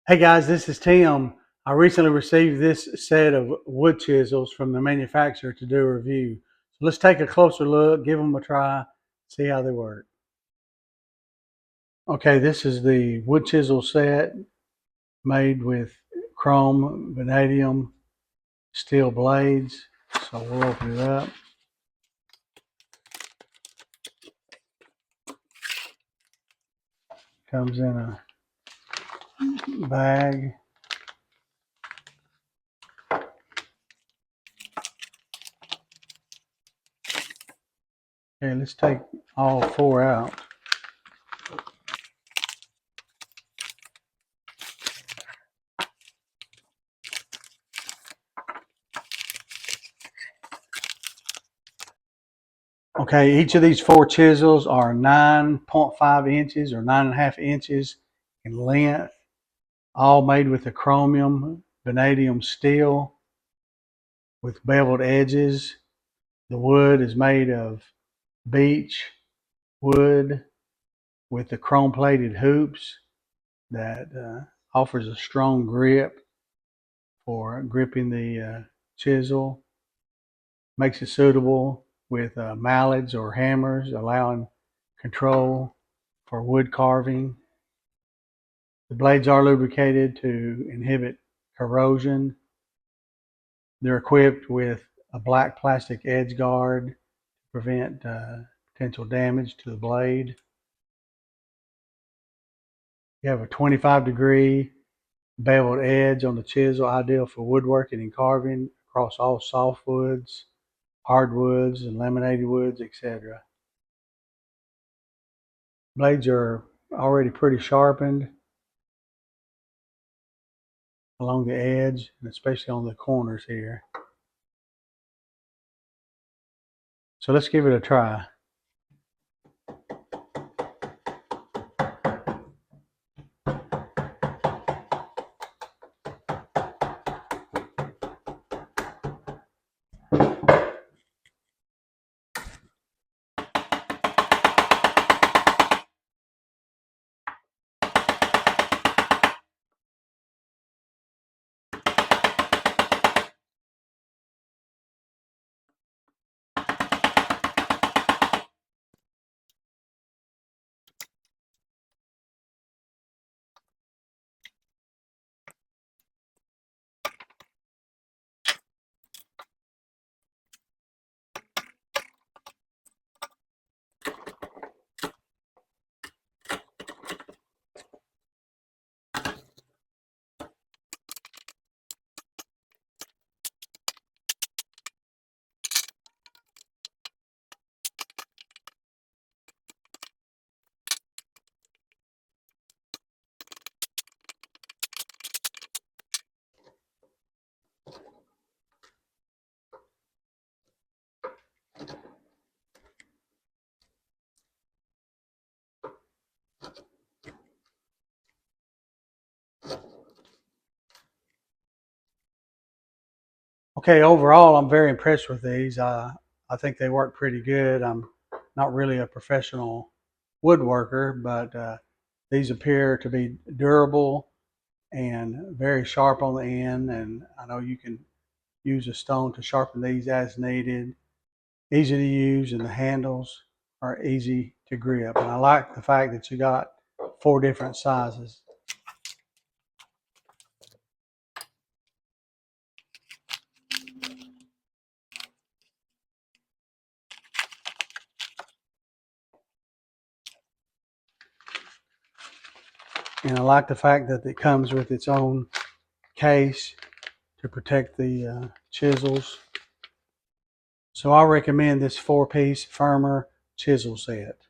Hey guys, this is Tim. I recently received this set of wood chisels from the manufacturer to do a review. So let's take a closer look, give them a try, see how they work. Okay, this is the wood chisel set made with chrome, vanadium, steel blades. So we'll open it up. Comes in a bag. Okay, let's take all four out. Okay, each of these four chisels are 9.5 inches or 9.5 inches in length, all made with a chromium vanadium steel with beveled edges. The wood is made of beech wood with the chrome plated hoops that offers a strong grip for gripping the chisel. Makes it suitable with mallets or hammers, allowing control for wood carving. The blades are lubricated to inhibit corrosion. They're equipped with a black plastic edge guard to prevent potential damage to the blade. You have a 25-degree beveled edge on the chisel, ideal for woodworking and carving across all softwoods, hardwoods, and laminated woods, etc. Blades are already pretty sharpened along the edge, and especially on the corners here. So let's give it a try. Okay, overall, I'm very impressed with these. I think they work pretty good. I'm not really a professional woodworker, but these appear to be durable and very sharp on the end. And I know you can use a stone to sharpen these as needed. Easy to use, and the handles are easy to grip. And I like the fact that you got four different sizes. And I like the fact that it comes with its own case to protect the chisels. So I recommend this 4-piece Firmer chisel set.